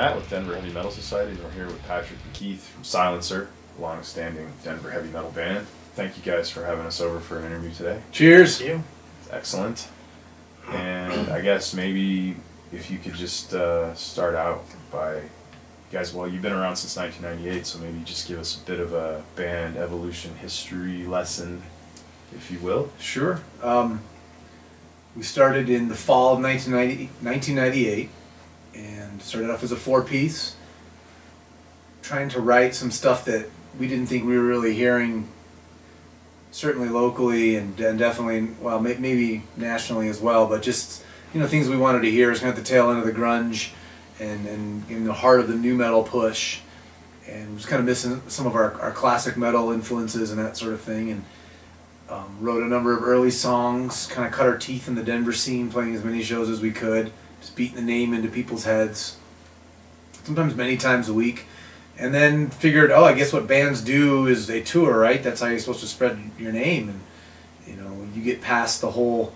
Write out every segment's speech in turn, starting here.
Matt with Denver Heavy Metal Society, and we're here with Patrick and Keith from Silencer, a long-standing Denver heavy metal band. Thank you guys for having us over for an interview today. Cheers! Thank you. Excellent. And I guess maybe if you could just start out by, you guys, well, you've been around since 1998, so maybe just give us a bit of a band evolution history lesson, if you will. Sure. We started in the fall of 1998 and started off as a four-piece, trying to write some stuff that we didn't think we were really hearing, certainly locally and definitely, well, maybe nationally as well, but just, you know, things we wanted to hear. It was kind of at the tail end of the grunge and in the heart of the new metal push, and was kind of missing some of our classic metal influences and that sort of thing, and wrote a number of early songs, kind of cut our teeth in the Denver scene, playing as many shows as we could, just beating the name into people's heads, sometimes many times a week. And then figured, oh, I guess what bands do is they tour, right? That's how you're supposed to spread your name. And, you know, you get past the whole,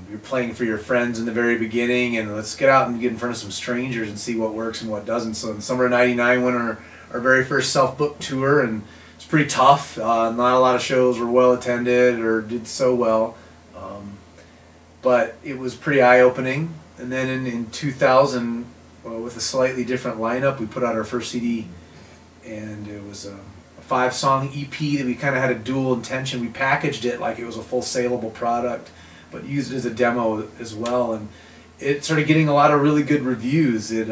you're playing for your friends in the very beginning, and let's get out and get in front of some strangers and see what works and what doesn't. So in summer of '99, went on our very first self-booked tour, and it's pretty tough. Not a lot of shows were well attended or did so well, but it was pretty eye-opening. And then in 2000, well, with a slightly different lineup, we put out our first CD, and it was a 5-song EP that we kind of had a dual intention. We packaged it like it was a full saleable product, but used it as a demo as well, and it started getting a lot of really good reviews. It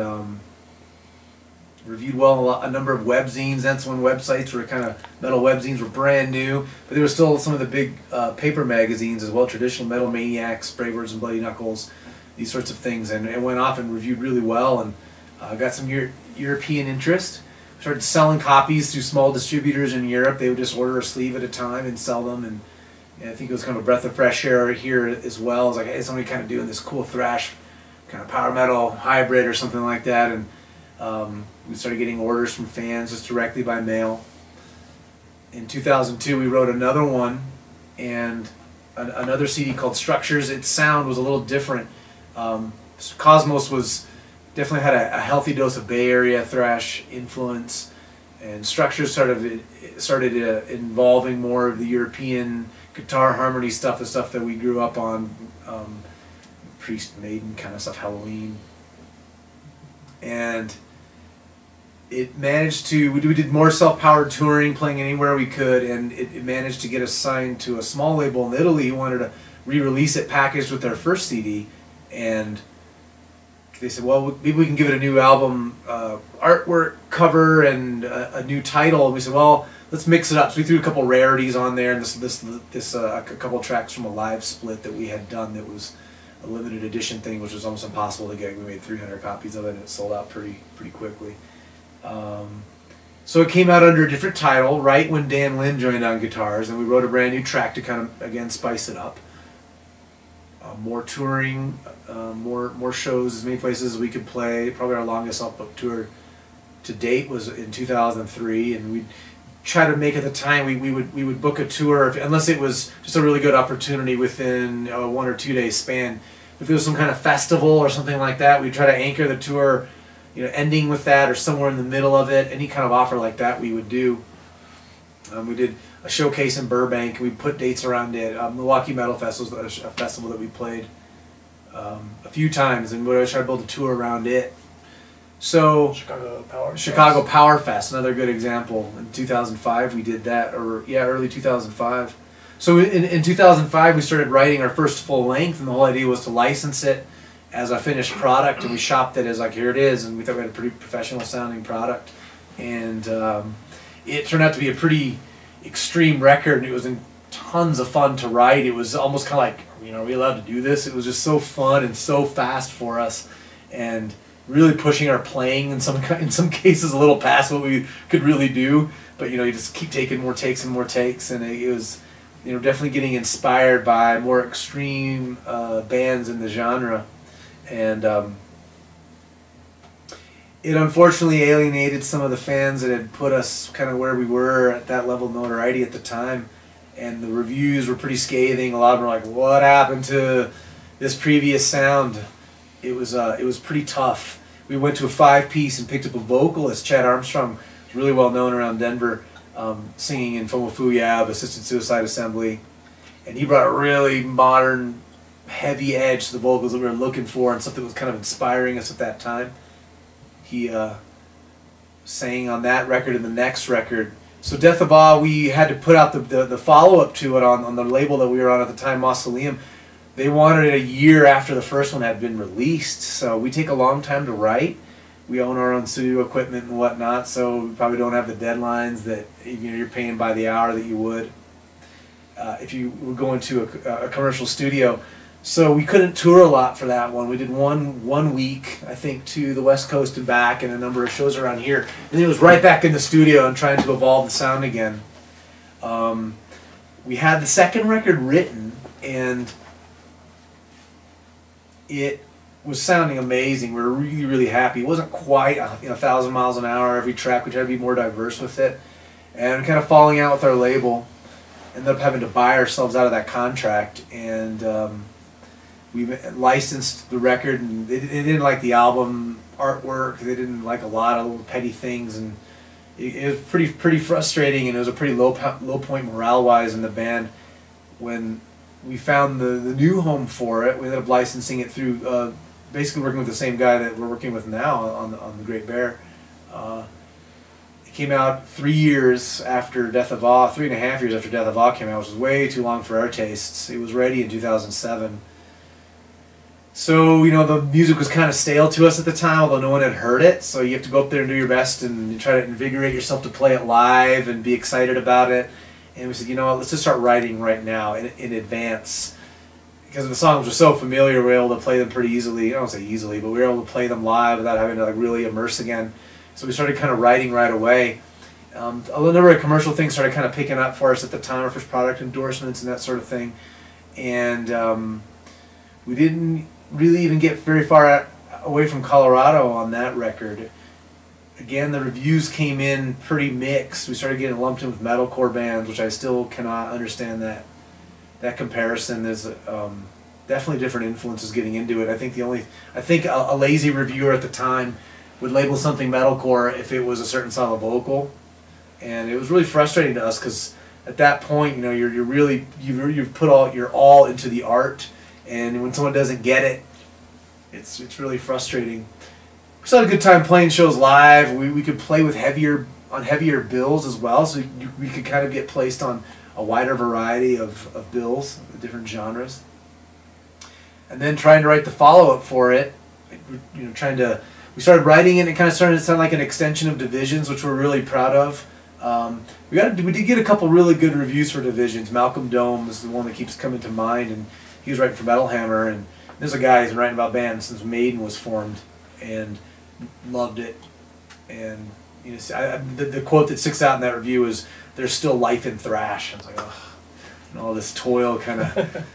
reviewed well in a number of webzines. That's when websites were kind of, metal webzines were brand new, but there were still some of the big paper magazines as well, traditional Metal Maniacs, Brave and Bloody Knuckles, these sorts of things, and it went off and reviewed really well, and got some European interest. Started selling copies through small distributors in Europe. They would just order a sleeve at a time and sell them, and I think it was kind of a breath of fresh air here as well. It was like, hey, somebody kind of doing this cool thrash, kind of power metal hybrid or something like that, and we started getting orders from fans just directly by mail. In 2002, we wrote another one, and another CD called Structures. Its sound was a little different. Cosmos was definitely had a healthy dose of Bay Area thrash influence, and Structures started involving more of the European guitar harmony stuff, the stuff that we grew up on, Priest, Maiden kind of stuff, Halloween, and it managed to, we did more self-powered touring, playing anywhere we could, and it managed to get us signed to a small label in Italy who wanted to re-release it packaged with their first CD, and they said, well, maybe we can give it a new album artwork cover and a new title, and we said, well, let's mix it up. So we threw a couple rarities on there, and a couple tracks from a live split that we had done that was a limited edition thing, which was almost impossible to get. We made 300 copies of it, and it sold out pretty quickly. So it came out under a different title right when Dan Lynn joined on guitars, and we wrote a brand new track to kind of, again, spice it up. More touring, more shows, as many places as we could play. Probably our longest self-booked tour to date was in 2003, and we'd try to make, at the time, we would book a tour, unless it was just a really good opportunity within a 1 or 2 day span. If it was some kind of festival or something like that, we'd try to anchor the tour, you know, ending with that or somewhere in the middle of it. Any kind of offer like that we would do. We did a showcase in Burbank. We put dates around it. Milwaukee Metal Festival was a festival that we played a few times, and we always tried to build a tour around it. So Chicago Power Fest, another good example. In 2005 we did that, or yeah, early 2005. So in 2005 we started writing our first full length, and the whole idea was to license it as a finished product, and we shopped it as like, here it is, and we thought we had a pretty professional sounding product, and it turned out to be a pretty extreme record, and it was tons of fun to write. It was almost kind of like, you know, are we allowed to do this? It was just so fun and so fast for us, and really pushing our playing in some cases a little past what we could really do. But you know, you just keep taking more takes and more takes, and it was, you know, definitely getting inspired by more extreme bands in the genre, and it unfortunately alienated some of the fans that had put us kind of where we were at that level of notoriety at the time, and the reviews were pretty scathing. A lot of them were like, what happened to this previous sound? It was pretty tough. we went to a 5-piece and picked up a vocalist. Chad Armstrong was really well known around Denver, singing in Fomofuyab, Assisted Suicide Assembly, and he brought a really modern, heavy edge to the vocals that we were looking for and something that was kind of inspiring us at that time. He sang on that record and the next record. So Death of Awe, we had to put out the follow-up to it on the label that we were on at the time, Mausoleum. They wanted it a year after the first one had been released, so we take a long time to write. We own our own studio equipment and whatnot, so we probably don't have the deadlines that you're paying by the hour that you would if you were going to a commercial studio. So we couldn't tour a lot for that one. We did one week, I think, to the West Coast and back, and a number of shows around here. And then it was right back in the studio and trying to evolve the sound again. We had the second record written, and it was sounding amazing. We were really, really happy. It wasn't quite 1,000 miles an hour every track. We tried to be more diverse with it. And kind of falling out with our label. Ended up having to buy ourselves out of that contract, and we licensed the record, and they didn't like the album artwork. They didn't like a lot of little petty things, and it was pretty frustrating, and it was a pretty low point morale-wise in the band. When we found the new home for it, we ended up licensing it through basically working with the same guy that we're working with now on the Great Bear. It came out 3 years after Death of Awe, 3.5 years after Death of Awe came out, which was way too long for our tastes. It was ready in 2007. So, the music was kind of stale to us at the time, although no one had heard it. So you have to go up there and do your best and try to invigorate yourself to play it live and be excited about it. And we said, you know what, let's just start writing right now in advance. Because the songs were so familiar, we were able to play them pretty easily. I don't say easily, but we were able to play them live without having to really immerse again. So we started kind of writing right away. A number of commercial things started kind of picking up for us at the time, our first product endorsements and that sort of thing. And we didn't really even get very far away from Colorado on that record. Again, the reviews came in pretty mixed. We started getting lumped in with metalcore bands, which I still cannot understand that comparison. There's definitely different influences getting into it. I think a lazy reviewer at the time would label something metalcore if it was a certain style of vocal, and it was really frustrating to us because at that point, you've put your all into the art. And when someone doesn't get it, it's really frustrating. We still had a good time playing shows live. We could play with heavier bills as well, so we could kind of get placed on a wider variety of bills, different genres. And then trying to write the follow-up for it, we started writing it, and it kind of started to sound like an extension of Divisions, which we're really proud of. We did get a couple really good reviews for Divisions. Malcolm Dome is the one that keeps coming to mind, and he was writing for Metal Hammer, and there's a guy who's been writing about bands since Maiden was formed, and loved it. And the quote that sticks out in that review is, "There's still life in thrash." I was like, oh, and all this toil kind of,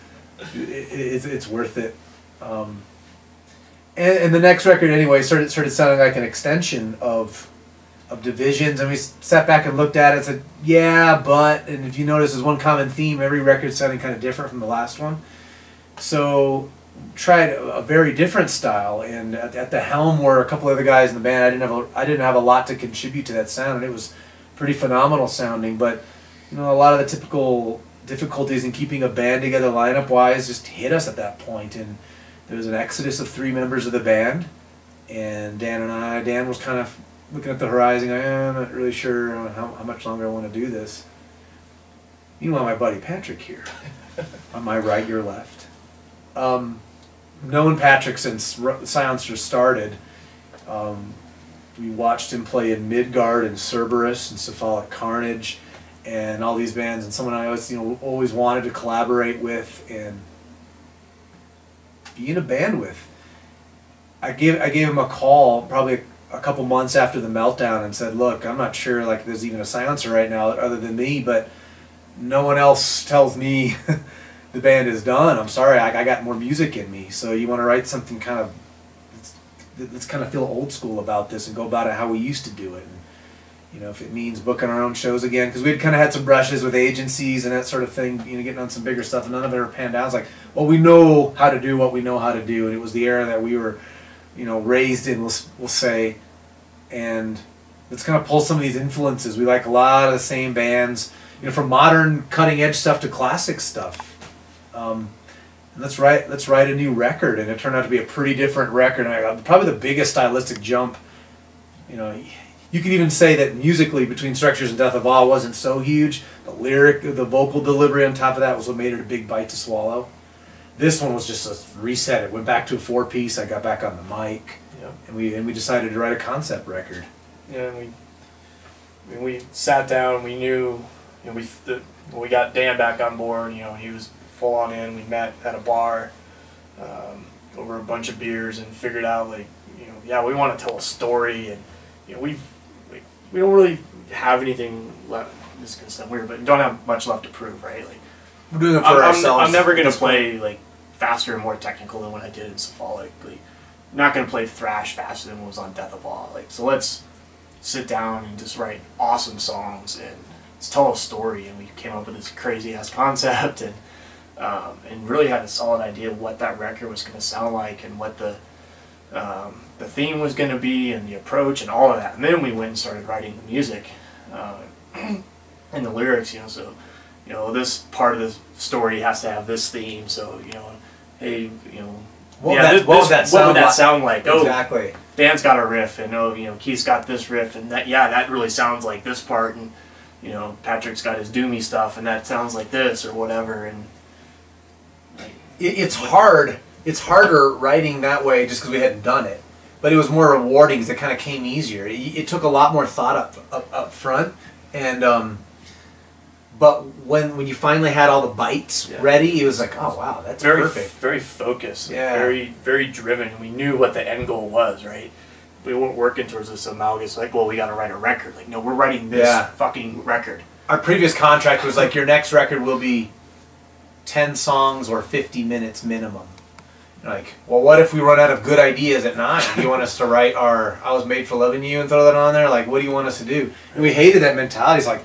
it's worth it. And the next record anyway started sounding like an extension of Divisions, and we sat back and looked at it and said, yeah, but, and if you notice there's one common theme, every record's sounding kind of different from the last one. So tried a very different style, and at the helm were a couple other guys in the band. I didn't have a lot to contribute to that sound, and it was pretty phenomenal sounding, but a lot of the typical difficulties in keeping a band together lineup wise just hit us at that point, and there was an exodus of 3 members of the band, and Dan was kind of looking at the horizon, I'm not really sure how much longer I want to do this. Meanwhile, my buddy Patrick here, on my right, your left. Known Patrick since Silencer started. We watched him play in Midgard and Cerberus and Cephalic Carnage and all these bands, and someone I always wanted to collaborate with and be in a band with. I gave him a call probably a couple months after the meltdown and said, look, I'm not sure there's even a Silencer right now other than me, but no one else tells me the band is done. I'm sorry, I got more music in me. So you want to write something kind of, let's kind of feel old school about this and go about it how we used to do it. And, if it means booking our own shows again, because we'd kind of had some brushes with agencies and that sort of thing, getting on some bigger stuff, and none of it ever panned out. It's like, well, we know how to do what we know how to do, and it was the era that we were, raised in, we'll say, and let's kind of pull some of these influences. We like a lot of the same bands, from modern cutting edge stuff to classic stuff. And let's write a new record, and it turned out to be a pretty different record. And probably the biggest stylistic jump. You could even say that musically between Structures and Death of All wasn't so huge. The vocal delivery on top of that was what made it a big bite to swallow. This one was just a reset. It went back to a 4-piece. I got back on the mic, and we decided to write a concept record. Yeah, and we sat down. We knew, we got Dan back on board. He was full on in. We met at a bar over a bunch of beers and figured out we want to tell a story, and we don't really have anything left. This is gonna sound weird, but don't have much left to prove, right? We're doing it for ourselves. I'm never gonna play faster and more technical than what I did in Cephalic. I'm not gonna play thrash faster than what was on Death of All. So let's sit down and just write awesome songs and let's tell a story. And we came up with this crazy ass concept and really had a solid idea of what that record was gonna sound like and what the theme was going to be and the approach and all of that. And then we went and started writing the music and the lyrics, so, this part of the story has to have this theme. So, hey, what would that sound like? Exactly. Oh, Dan's got a riff, and Keith's got this riff, and that really sounds like this part, and Patrick's got his doomy stuff, and that sounds like this or whatever. And it's hard. It's harder writing that way just because we hadn't done it, but it was more rewarding because it kind of came easier. It took a lot more thought up front, and but when you finally had all the bites ready, it was like, oh wow, that's perfect. Very focused, very very driven. We knew what the end goal was, right? We weren't working towards this amalgam. We got to write a record. No, we're writing this fucking record. Our previous contract was your next record will be 10 songs or 50 minutes minimum. Well, what if we run out of good ideas at 9? Do you want us to write our I Was Made for Loving You and throw that on there? What do you want us to do? And we hated that mentality. It's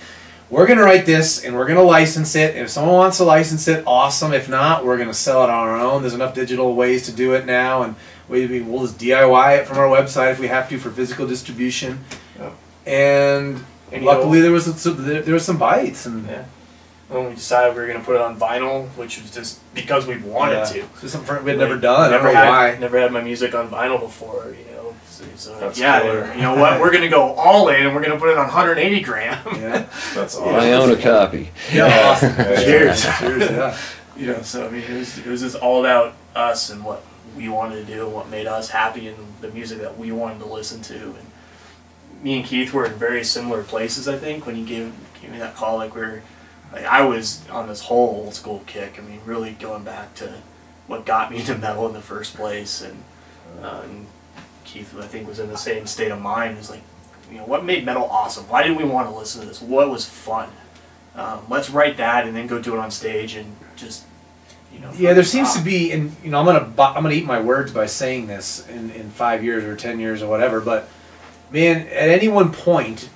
we're going to write this and we're going to license it. And if someone wants to license it, awesome. If not, we're going to sell it on our own. There's enough digital ways to do it now. And we'll just DIY it from our website if we have to for physical distribution. And luckily there was some bites. And when we decided we were going to put it on vinyl, which was just because we wanted to. So something we had never done. Never had my music on vinyl before, So you know what? We're going to go all in, and we're going to put it on 180 gram. Yeah, that's awesome. I own a copy. Yeah, awesome. Cheers. Cheers. Yeah. So it was just all about us and what we wanted to do, and what made us happy, and the music that we wanted to listen to. And me and Keith were in very similar places, I think, when he gave me that call. I was on this whole old school kick. Really going back to what got me into metal in the first place, and Keith, I think, was in the same state of mind. It was what made metal awesome? Why did we want to listen to this? What was fun? Let's write that and then go do it on stage and just, Yeah, there seems to be, and I'm gonna eat my words by saying this in 5 years or 10 years or whatever. But man, at any one point,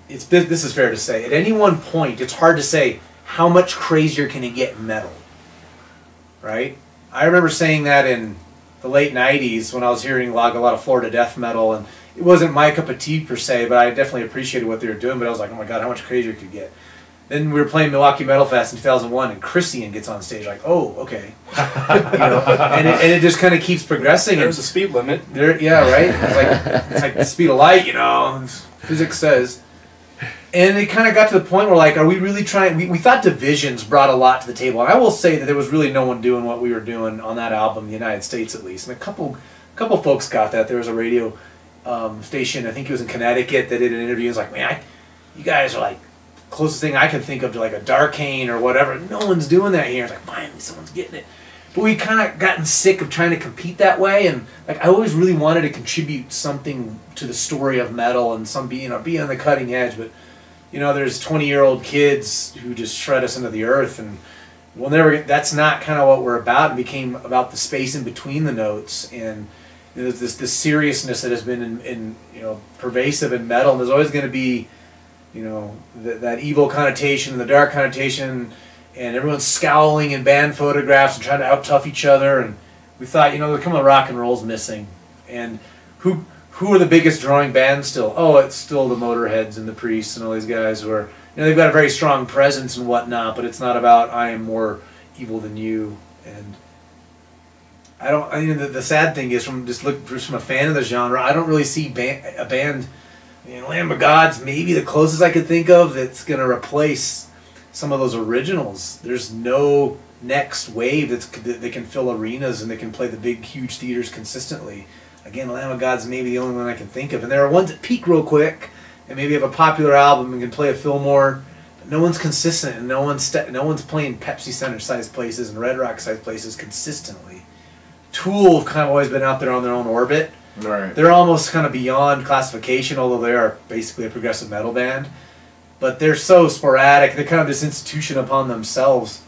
this is fair to say. At any one point, it's hard to say how much crazier can it get in metal, right? I remember saying that in the late 90s when I was hearing a lot of Florida death metal, and it wasn't my cup of tea per se, but I definitely appreciated what they were doing. But I was like, oh my god, how much crazier it could get. Then we were playing Milwaukee Metal Fest in 2001, and Christian gets on stage oh, okay. And it just kind of keeps progressing. There's a speed limit. Yeah, right? It's like the speed of light, physics says. And it kind of got to the point where, are we really trying? We thought Divisions brought a lot to the table. And I will say that there was really no one doing what we were doing on that album, in the United States at least. And a couple folks got that. There was a radio station, I think it was in Connecticut, that did an interview. It was like, man, you guys are closest thing I can think of to a Darkane or whatever. No one's doing that here. It's finally someone's getting it. But we kind of gotten sick of trying to compete that way, and I always really wanted to contribute something to the story of metal and be on the cutting edge. But there's 20-year-old kids who just shred us into the earth, and we'll never. That's not kind of what we're about. It became about the space in between the notes, and there's this seriousness that has been in pervasive in metal, and there's always going to be that evil connotation and the dark connotation, and everyone's scowling in band photographs and trying to out-tough each other. And we thought, there come a rock and roll's missing, And who are the biggest drawing bands still? Oh, it's still the Motorheads and the Priests and all these guys who are, they've got a very strong presence and whatnot, but it's not about I am more evil than you. And the sad thing is, from a fan of the genre, I don't really see a band, Lamb of God's maybe the closest I could think of that's going to replace some of those originals. There's no next wave that can fill arenas and they can play the big, huge theaters consistently. Again, Lamb of God's maybe the only one I can think of. And there are ones that peak real quick and maybe have a popular album and can play a Fillmore. But no one's consistent, and no one's playing Pepsi Center-sized places and Red Rock-sized places consistently. Tool have kind of always been out there on their own orbit. Right. They're almost kind of beyond classification, although they are basically a progressive metal band. But they're so sporadic. They're kind of this institution upon themselves.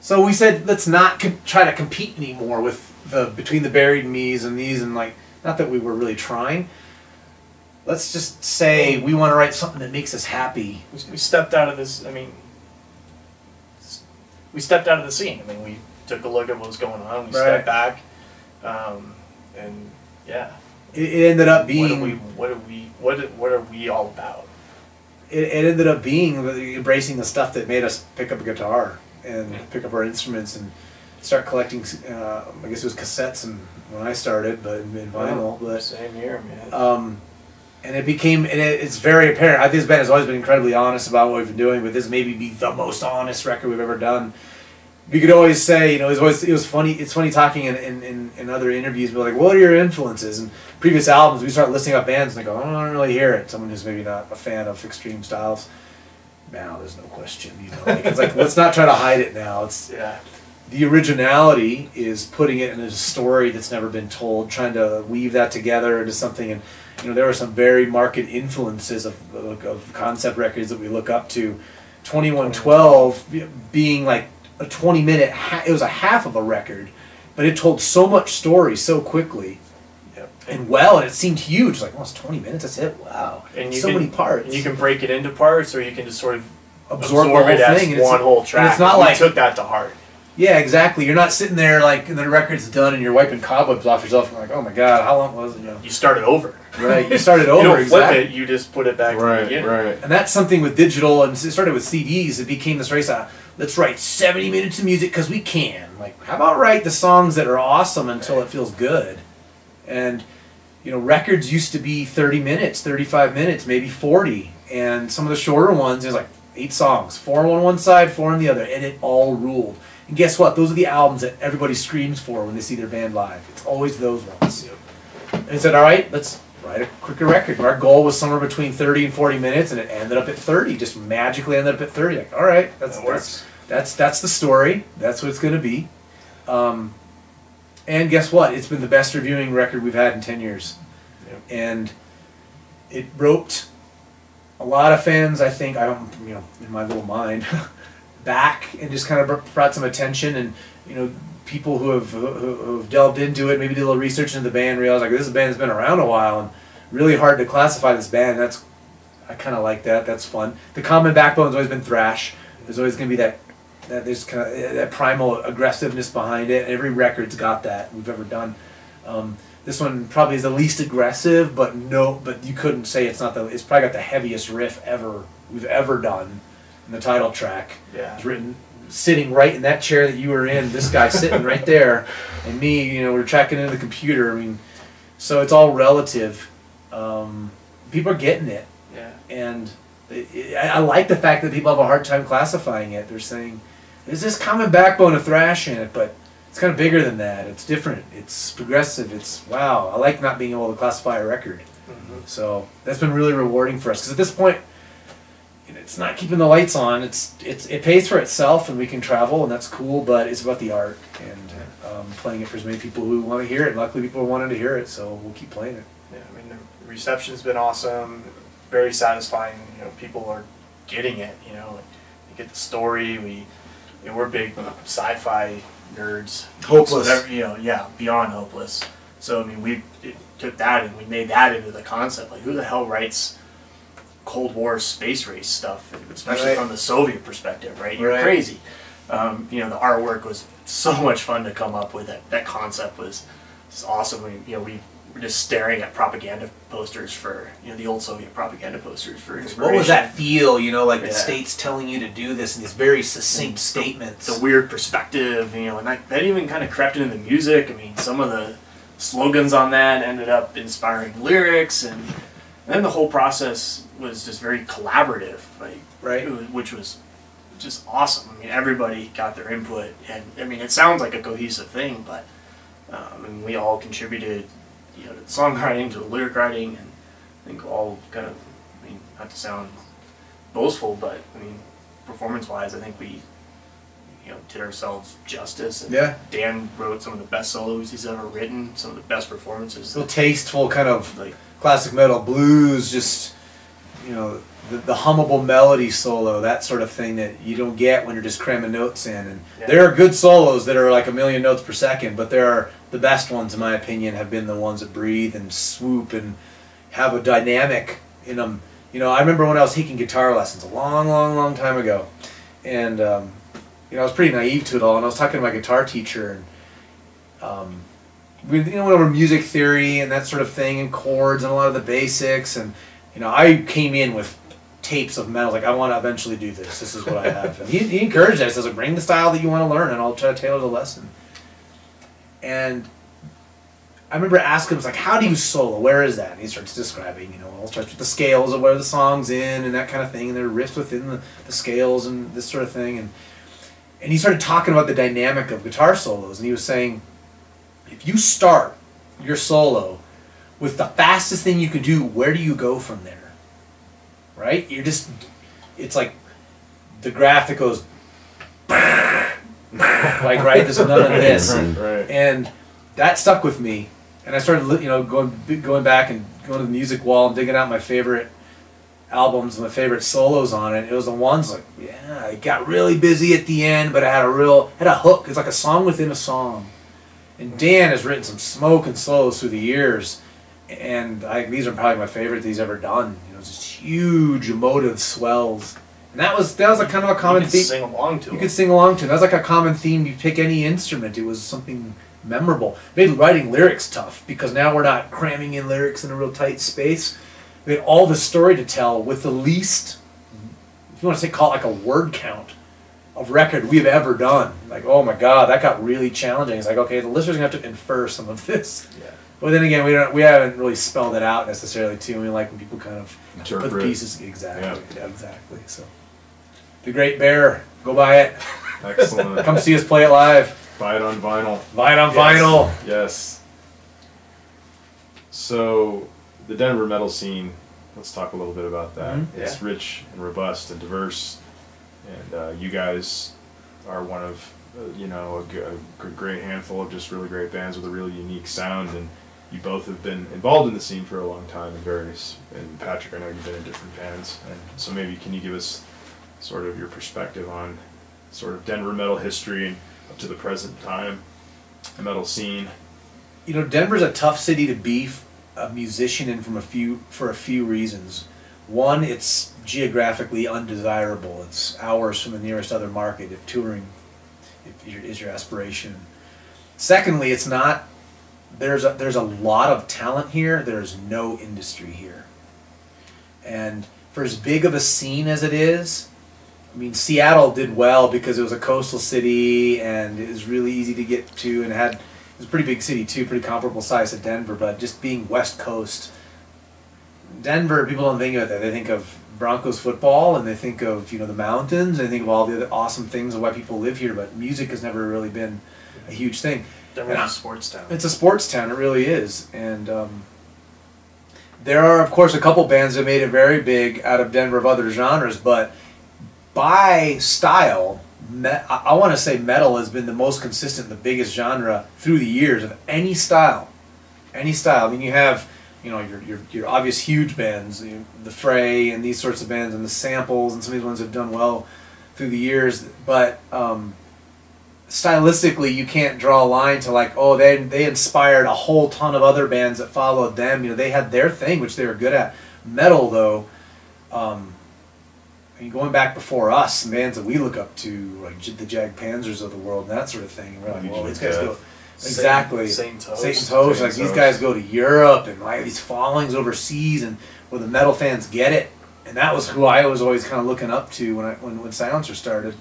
So we said, let's not try to compete anymore with between the Buried Me's and these, and not that we were really trying. Let's just say we want to write something that makes us happy. We stepped out of this. We stepped out of the scene. We took a look at what was going on. We stepped back, and yeah. It ended up being. What are we all about? It ended up being embracing the stuff that made us pick up a guitar and pick up our instruments and start collecting. I guess it was cassettes and when I started, but in vinyl. But same here, man. And it became, and it's very apparent. I think this band has always been incredibly honest about what we've been doing, but this may be the most honest record we've ever done. We could always say, it was funny. It's funny talking in other interviews. We're like, what are your influences? And previous albums, we start listing up bands, and they go, I don't really hear it. Someone who's maybe not a fan of extreme styles. Now there's no question, it's like let's not try to hide it now. It's the originality is putting it in a story that's never been told, trying to weave that together into something. And there are some very marked influences of concept records that we look up to. 2112 being like a 20-minute, it was a half of a record, but it told so much story so quickly. And it seemed huge. Like, it's 20 minutes, that's it? Wow. And so many parts. And you can break it into parts, or you can just sort of absorb the whole thing as one whole track. And it's not like we took that to heart. Yeah, exactly. You're not sitting there and the record's done and you're wiping cobwebs off yourself and like, oh my god, how long was it? You started over. Right, you started over. You don't flip it, you just put it back to the beginning. Right. And that's something with digital, and it started with CDs. It became this race. Let's write 70 minutes of music because we can. Like, how about write the songs that are awesome until it feels good? And records used to be 30 minutes, 35 minutes, maybe 40. And some of the shorter ones, there's like 8 songs, 4 on one side, 4 on the other, and it all ruled. And guess what? Those are the albums that everybody screams for when they see their band live. It's always those ones. And I said, all right, let's write a quicker record. Our goal was somewhere between 30 and 40 minutes, and it ended up at 30. Just magically ended up at 30. Like, all right, that's the story. That's what it's going to be. And guess what? It's been the best reviewing record we've had in 10 years. Yep. And it roped a lot of fans, I think, in my little mind, back and just kind of brought some attention. And, people who have delved into it, maybe did a little research into the band, realized like this band has been around a while and really hard to classify this band. I kind of like that. That's fun. The common backbone's always been thrash. There's always going to be that there's kind of that primal aggressiveness behind it. Every record's got that we've ever done. This one probably is the least aggressive, but you couldn't say it's not it's probably got the heaviest riff we've ever done in the title track. Yeah. It's written sitting right in that chair that you were in, this guy sitting right there, and me, we're tracking into the computer. So it's all relative. People are getting it. Yeah. And I like the fact that people have a hard time classifying it. They're saying, there's this common backbone of thrash in it, but it's kind of bigger than that. It's different. It's progressive. Wow. I like not being able to classify a record. Mm-hmm. So that's been really rewarding for us, because at this point, it's not keeping the lights on. It pays for itself, and we can travel, and that's cool. But it's about the art and playing it for as many people who want to hear it. And luckily, people are wanting to hear it, so we'll keep playing it. Yeah, the reception's been awesome, very satisfying. People are getting it. They get the story. We're big sci-fi nerds. Hopeless. So beyond hopeless. So we took that and we made that into the concept. Like, who the hell writes Cold War space race stuff, especially from the Soviet perspective, right? You're crazy. The artwork was so much fun to come up with. That concept was it's awesome. We were just staring at propaganda posters for the old Soviet propaganda posters for inspiration. What was that feel? Like the Yeah. state's telling you to do this in these very succinct statements. The weird perspective, and that even kind of crept into the music. I mean, some of the slogans on that ended up inspiring lyrics, and then the whole process was just very collaborative, Right. Which was just awesome. I mean, everybody got their input, and I mean, it sounds like a cohesive thing, but we all contributed, to the songwriting, to the lyric writing, and I think all kind of, not to sound boastful, but I mean, performance-wise, I think we, did ourselves justice. And Yeah. Dan wrote some of the best solos he's ever written, some of the best performances. Real tasteful kind of Like, classic metal blues, just the hummable melody solo, that sort of thing that you don't get when you're just cramming notes in. And Yeah. there are good solos that are like a million notes per second, but there are the best ones, in my opinion, have been the ones that breathe and swoop and have a dynamic in them. I remember when I was taking guitar lessons a long, long, long time ago, and I was pretty naive to it all, and I was talking to my guitar teacher, and we went over music theory and that sort of thing, and chords and a lot of the basics, and I came in with tapes of metal, like, I want to eventually do this. This is what I have. And he encouraged us. He says, bring the style that you want to learn, and I'll try to tailor the lesson. And I remember asking him, like, how do you solo? Where is that? And he starts describing, it all starts with the scales of where the song's in and that kind of thing, and there are riffs within the scales and this sort of thing. And he started talking about the dynamic of guitar solos, and he was saying, if you start your solo with the fastest thing you can do, where do you go from there? Right? It's like the graph that goes, like, right, there's none of this. Right. And that stuck with me. And I started, going back and going to the music wall and digging out my favorite albums and my favorite solos on it. It was the ones like, yeah, it got really busy at the end, but it had a hook. It's like a song within a song. And Dan has written some smoking solos through the years, and these are probably my favorite he's ever done. Just huge emotive swells. And that was like kind of a common theme. You could sing along to You it. could sing along to it. That was like a common theme. You pick any instrument, it was something memorable. Made writing lyrics tough, because now we're not cramming in lyrics in a real tight space. We had all the story to tell with the least, if you want to call it like a word count of record we've ever done. Like, oh my God, that got really challenging. It's like, okay, the listener's gonna have to infer some of this. Yeah. But then again, we haven't really spelled it out necessarily too. We like when people kind of Interpret. put the pieces exactly. Yeah. Yeah, exactly. So, The Great Bear, go buy it. Excellent. Come see us play it live. Buy it on vinyl. Buy it on Yes. vinyl. Yes. So, the Denver metal scene, let's talk a little bit about that. Mhm. It's rich and robust and diverse, and you guys are one of, a great handful of just really great bands with a really unique sound, and you both have been involved in the scene for a long time in various, and Patrick, I know you've been in different bands, and so maybe can you give us sort of your perspective on sort of Denver metal history and up to the present time, the metal scene? Denver's a tough city to be a musician in for a few reasons. One, it's geographically undesirable. It's hours from the nearest other market if touring is your aspiration. Secondly, it's not. There's a lot of talent here. There's no industry here. And for as big of a scene as it is, I mean, Seattle did well because it was a coastal city and it was really easy to get to, and it was a pretty big city too, pretty comparable size to Denver, but just being West Coast, Denver, people don't think of it. They think of Broncos football, and they think of the mountains, and they think of all the other awesome things of why people live here, but music has never really been a huge thing. Denver's a sports town. It's a sports town, it really is. And there are, of course, a couple bands that made it very big out of Denver of other genres, but by style, I want to say metal has been the most consistent, the biggest genre through the years of any style. Any style. I mean, you have your obvious huge bands, the Fray and these sorts of bands, and the Samples, and some of these ones have done well through the years, but stylistically, you can't draw a line to like, oh, they inspired a whole ton of other bands that followed them. They had their thing, which they were good at. Metal, though, I mean, going back before us, bands that we look up to, like the Jag Panzers of the world and that sort of thing, and we're like, well, these guys go Exactly. Satan's Host. Satan's Host. Like these guys go to Europe and like these followings overseas, and where the metal fans get it. And that was who I was always kind of looking up to when Silencer started.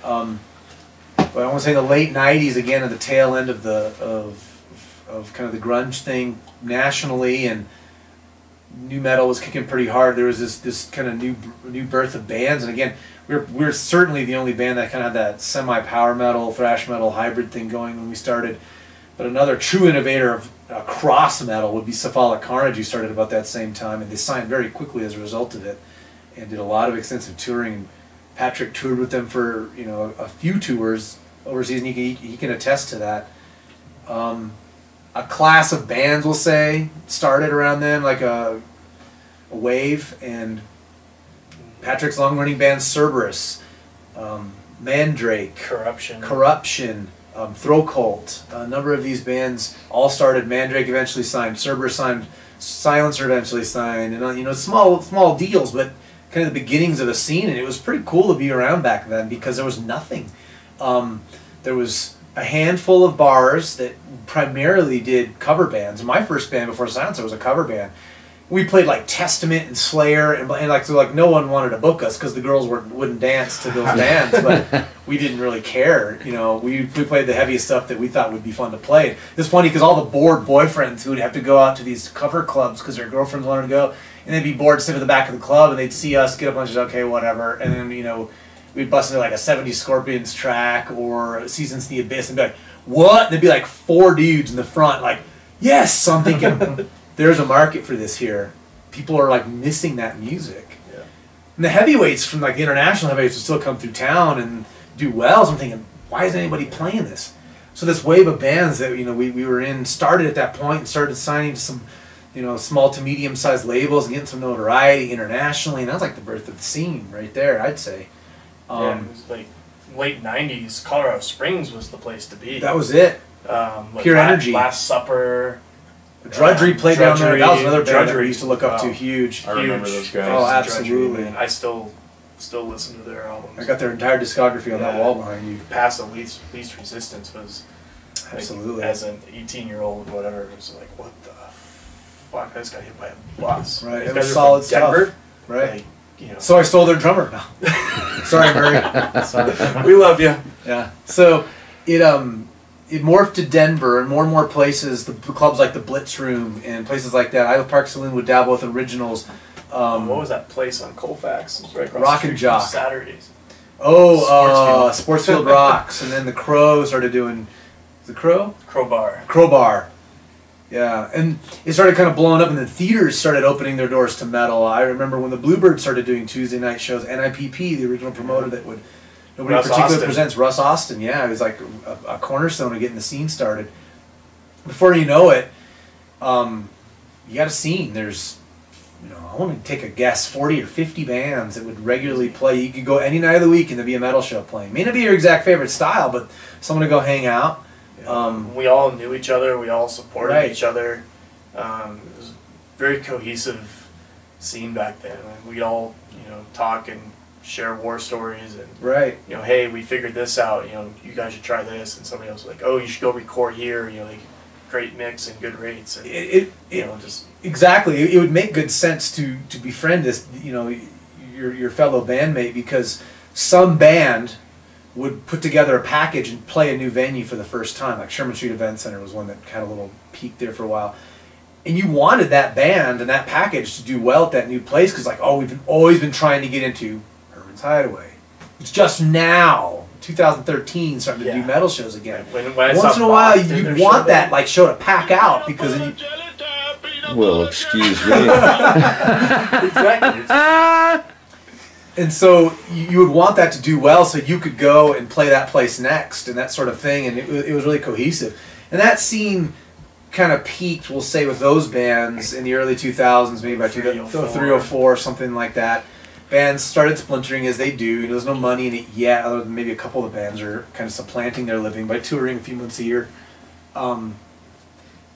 But I want to say the late '90s again, at the tail end of of kind of the grunge thing nationally, and new metal was kicking pretty hard. There was this kind of new birth of bands, and again, we're certainly the only band that kind of had that semi-power metal, thrash metal hybrid thing going when we started. But another true innovator of cross metal would be Cephalic Carnage, who started about that same time, and they signed very quickly as a result of it, and did a lot of extensive touring. Patrick toured with them for a few tours overseas, and he can attest to that. A class of bands, we'll say, started around then, like a wave, and Patrick's long-running band Cerberus, Mandrake, Corruption, Throw Cult. A number of these bands all started. Mandrake eventually signed, Cerberus signed, Silencer eventually signed, and small deals, but kind of the beginnings of a scene, and it was pretty cool to be around back then because there was nothing. There was a handful of bars that primarily did cover bands. My first band before Silencer was a cover band. We played like Testament and Slayer, and like no one wanted to book us because the girls wouldn't dance to those bands, but we didn't really care. We played the heaviest stuff that we thought would be fun to play. It's funny because all the bored boyfriends who would have to go out to these cover clubs because their girlfriends wanted to go, and they'd be bored sitting at the back of the club, and they'd see us get up and just okay, whatever, and then we'd bust into like a 70s Scorpions track or Seasons in the Abyss and be like, what? And there'd be like 4 dudes in the front like, yes! So I'm thinking, there's a market for this here. People are like missing that music. Yeah. And the heavyweights from like the international heavyweights would still come through town and do well. So I'm thinking, why is anybody playing this? So this wave of bands that we were in started at that point and started signing to some small to medium-sized labels and getting some notoriety internationally. And that was like the birth of the scene right there, I'd say. It was like late '90s. Colorado Springs was the place to be. That was it. Like Pure Energy. Last Supper. Drudgery played down there. That was another band that we Drudgery. used to look up to. Huge. I remember those guys. Oh, absolutely. Man. I still listen to their albums. I got their entire discography on that wall behind you. Past the least resistance was like, Absolutely. as an 18-year-old, whatever, it was like, what the fuck? I just got hit by a bus. Right. These It guys was are solid from Denver. stuff. Right. Like, So I stole their drummer. No. Sorry, Murray. Sorry. We love you. Yeah. So it morphed to Denver and more places. The clubs like the Blitz Room and places like that. Isle Park Saloon would dabble with originals. What was that place on Colfax? It was right across Rock the and street from Jock. Saturdays. Oh, Sportsfield Rocks, and then the Crow started doing the Crow. Crowbar. Yeah, and it started kind of blowing up, and then theaters started opening their doors to metal. I remember when the Bluebirds started doing Tuesday night shows. NIPP, the original promoter that would nobody in particular presents, Russ Austin. Yeah, it was like a cornerstone of getting the scene started. Before you know it, you got a scene. There's, I want to take a guess, 40 or 50 bands that would regularly play. You could go any night of the week and there'd be a metal show playing. May not be your exact favorite style, but someone to go hang out. We all knew each other. We all supported Right. each other. It was a very cohesive scene back then. We'd all, talk and share war stories and, Right. Hey, we figured this out. You guys should try this. And somebody else was like, oh, you should go record here. Like great mix and good rates. And, just Exactly. It would make good sense to befriend this, your fellow bandmate, because some band would put together a package and play a new venue for the first time. Like Sherman Street Event Center was one that had a little peak there for a while. And you wanted that band and that package to do well at that new place because, we've always been trying to get into Herman's Hideaway. It's just now, 2013, starting to do metal shows again. When I Once in a while, you want that show to pack out because then Well, excuse me. Exactly. And so you would want that to do well so you could go and play that place next and that sort of thing, and it was really cohesive. And that scene kind of peaked, we'll say, with those bands in the early 2000s, maybe by 304, something like that. Bands started splintering as they do. There was no money in it yet, other than maybe a couple of the bands are kind of supplanting their living by touring a few months a year. And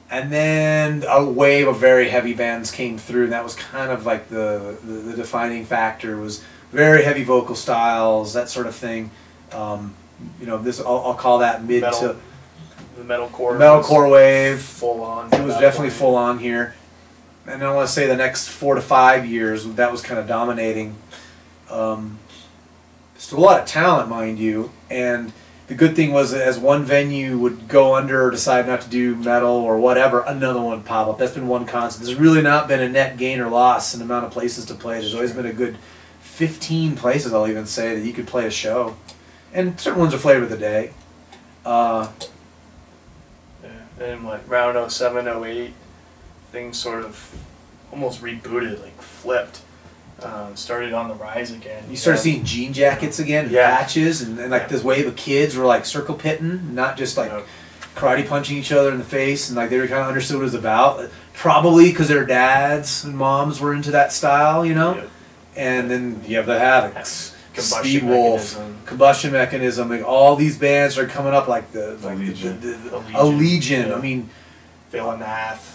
then a wave of very heavy bands came through, and that was kind of like the defining factor, was very heavy vocal styles, that sort of thing. This I'll call that mid Metal. to the metalcore. Metalcore wave. Full on. It was definitely full on here. And I want to say the next 4 to 5 years, that was kind of dominating. Still a lot of talent, mind you. And the good thing was, as one venue would go under or decide not to do metal or whatever, another one would pop up. That's been one constant. There's really not been a net gain or loss in the amount of places to play. There's always been a good 15 places, I'll even say, that you could play a show. And certain ones are flavor of the day. Yeah. And what, around 07, 08, things sort of almost rebooted, like flipped. Started on the rise again. You started seeing jean jackets again, and patches, and like this wave of kids were like circle pitting, not just like karate punching each other in the face, and like they were kind of understood what it was about. Probably because their dads and moms were into that style, you know. Yep. And then you have the Havocs, Speed Combustion Wolf, Mechanism. Combustion Mechanism. Like all these bands are coming up, like the Legion. Yeah. I mean, Failing Math.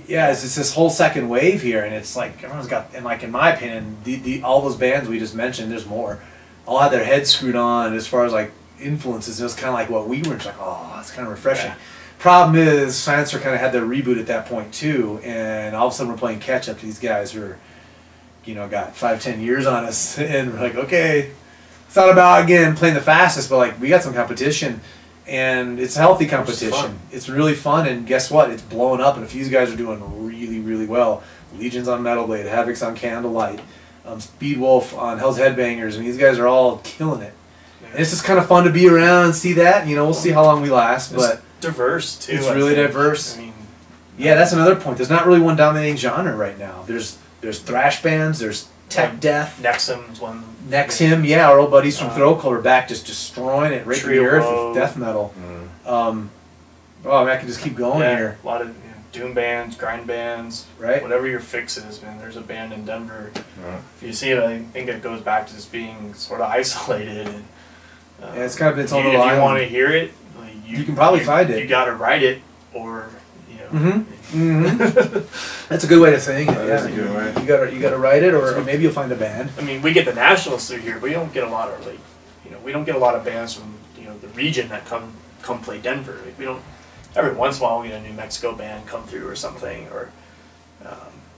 yeah, it's this whole second wave here, and it's like everyone's got, and like in my opinion, all those bands we just mentioned, there's more, all had their heads screwed on as far as like influences. It was kind of like what we were. It's like, oh, it's kind of refreshing. Yeah. Problem is, Silencer kind of had their reboot at that point too, and all of a sudden we're playing catch up to these guys who are, you know, got 5-10 years on us, and we're like, okay, it's not about again playing the fastest, but like we got some competition. And it's a healthy competition. It's really fun, and guess what? It's blowing up, and a few guys are doing really, really well. Legion's on Metal Blade, Havoc's on Candlelight, Speed Wolf on Hell's Headbangers, and these guys are all killing it. Yeah. And it's just kind of fun to be around and see that. You know, we'll see how long we last, but it's diverse too. it's I really think. diverse. I mean, yeah, that's another point. There's not really one dominating genre right now. There's thrash bands, there's tech death. Nexum's one. Nexum, yeah, our old buddies from Throw Color back just destroying it right to the Trio earth Woe. with death metal. Oh, man, I can just keep going here. A lot of doom bands, grind bands, Right. whatever your fix is, man. There's a band in Denver. If you see it, I think it goes back to just being sort of isolated. And, Yeah, it's kind of its own if little you island. want to hear it, like, You can probably find it. You got to write it, or That's a good way to think. That is a good way. You gotta write it, or maybe you'll find a band. I mean, we get the nationals through here, but we don't get a lot of we don't get a lot of bands from the region that come play Denver. Like, we don't. Every once in a while, we get a New Mexico band come through or something,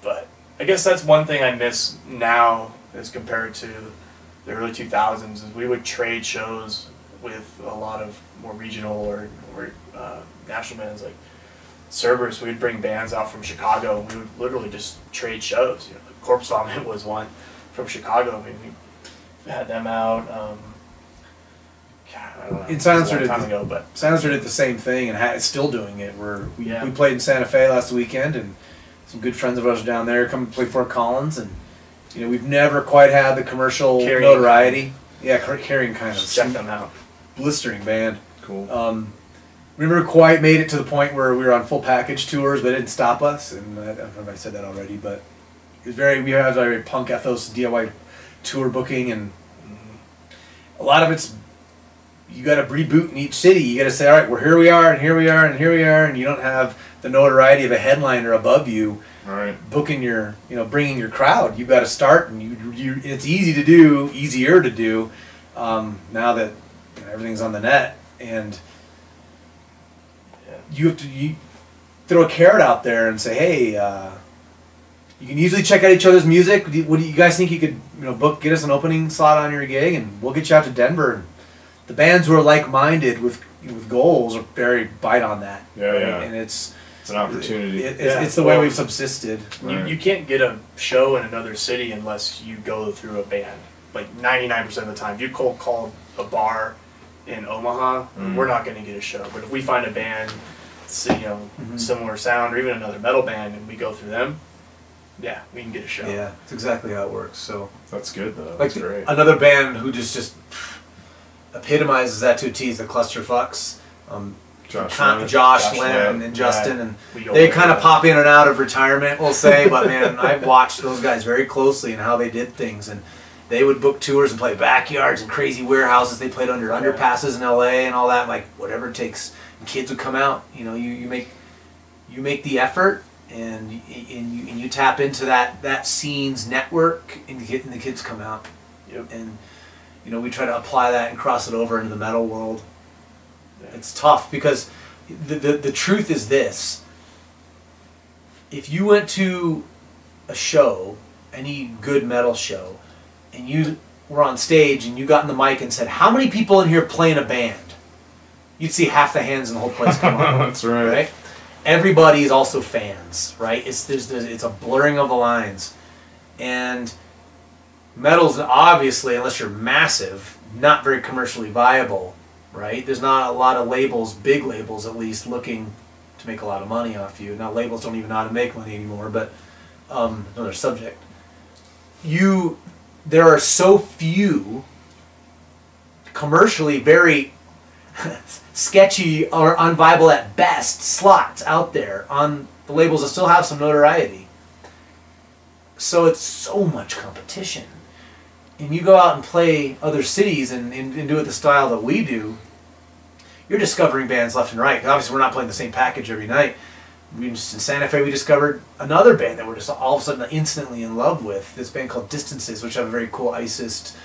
but I guess that's one thing I miss now as compared to the early 2000s. Is we would trade shows with a lot of more regional or national bands like Cerberus. We'd bring bands out from Chicago, and we would literally just trade shows. Corpse Vomit was one from Chicago. I mean, we had them out. I don't know. In Silencer it was a long did time ago, but Silencer did the same thing and it's still doing it. We Yeah. played in Santa Fe last weekend, and some good friends of ours are down there come to play Fort Collins, and we've never quite had the commercial Carrying notoriety. Yeah, Carrying Kind of check them out. blistering band. Cool. We never quite made it to the point where we were on full package tours, but it didn't stop us. And I don't know if I said that already, but we have a very punk ethos DIY tour booking, and a lot of it's you got to reboot in each city. You got to say, all right, here we are, and here we are, and here we are, and you don't have the notoriety of a headliner above you. Right. Booking your, bringing your crowd. You've got to start, and it's easier to do, now that everything's on the net, and you have to throw a carrot out there and say, hey, you can usually check out each other's music. What do you guys think you could, get us an opening slot on your gig, and we'll get you out to Denver. And the bands who are like-minded with goals are very bite on that. Yeah, right? yeah. And it's an opportunity. It's the way we've subsisted. Right. You can't get a show in another city unless you go through a band. Like 99% of the time, if you cold call a bar in Omaha, we're not going to get a show. But if we find a band, similar sound, or even another metal band, and we go through them, yeah, we can get a show. Yeah, that's exactly how it works. So That's good though. like That's great. another band who just epitomizes that to a T is the Clusterfucks. Josh Lemon, and Justin, and they kind of pop in and out of retirement, we'll say. But man, I watched those guys very closely and how they did things, and they would book tours and play backyards and crazy warehouses. They played under underpasses in LA and all that, like whatever it takes. And kids would come out. You make the effort, and you tap into that scene's network, and the kids come out. Yep. And we try to apply that and cross it over into the metal world. It's tough because the truth is this. If you went to a show, any good metal show, and you were on stage and you got in the mic and said, "How many people in here play in a band?" You'd see half the hands in the whole place come on. That's right. Everybody is also fans, right? It's a blurring of the lines, and metal's obviously, unless you're massive, not very commercially viable, right? There's not a lot of labels, big labels at least, looking to make a lot of money off you. Now labels don't even know how to make money anymore, but another subject. There are so few commercially very sketchy or unviable at best slots out there on the labels that still have some notoriety. So it's so much competition. And you go out and play other cities and do it the style that we do, you're discovering bands left and right. Obviously, we're not playing the same package every night. In Santa Fe, we discovered another band that we're just all of a sudden instantly in love with. This band called Distances, which have a very cool ISIS,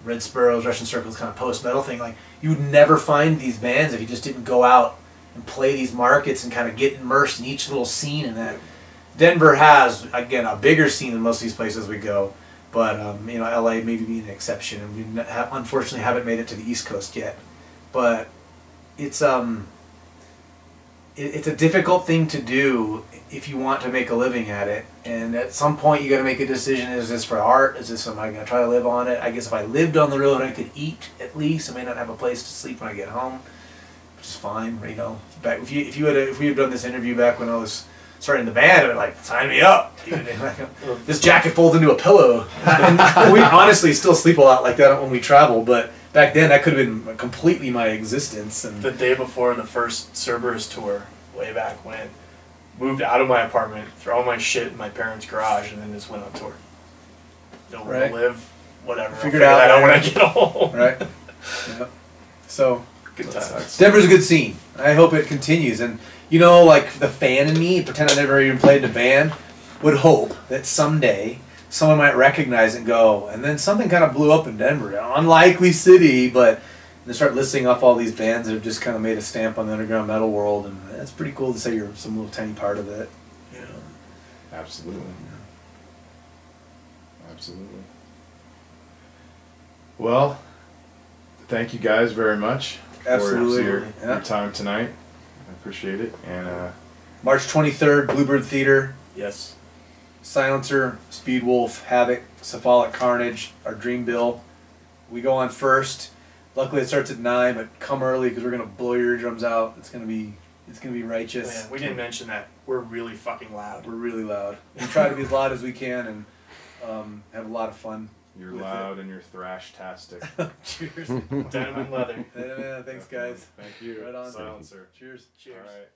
Red Sparrows, Russian Circles kind of post-metal thing. Like, you would never find these bands if you just didn't go out and play these markets and kind of get immersed in each little scene. And that Denver has, again, a bigger scene than most of these places we go. But, LA maybe being an exception. And we unfortunately haven't made it to the East Coast yet. But it's a difficult thing to do if you want to make a living at it. And at some point you got to make a decision: is this for art? Is this, am I going to try to live on it? I guess if I lived on the road, I could eat at least. I may not have a place to sleep when I get home, which is fine. Back if we had done this interview back when I was starting the band, I'd be like, sign me up. This jacket folds into a pillow. And we honestly still sleep a lot like that when we travel, but back then that could have been completely my existence. And the day before the first Cerberus tour, way back when, moved out of my apartment, threw all my shit in my parents' garage, and then just went on tour. Don't want to live, whatever. Figure that out when I get home. Right. Yep. So good times. Denver's a good scene. I hope it continues. And like the fan in me, pretend I never even played in a band, would hope that someday someone might recognize it and go, and then something kind of blew up in Denver. Unlikely city, but they start listing off all these bands that have just kind of made a stamp on the underground metal world, and that's pretty cool to say you're some little tiny part of it. Absolutely. Absolutely. Well, thank you guys very much Absolutely. for your time tonight. I appreciate it. And March 23rd, Bluebird Theater. Yes. Silencer, Speedwolf, Havoc, Cephalic Carnage, our Dream Bill. We go on first. Luckily it starts at 9, but come early because we're gonna blow your eardrums out. It's gonna be righteous. Man, we didn't mention that we're really fucking loud. We're really loud. We try to be as loud as we can and have a lot of fun. you're loud and you're thrash-tastic. Cheers. Denim and leather. Yeah, thanks guys. Thank you. Right on. Silencer. Cheers. Cheers. All right.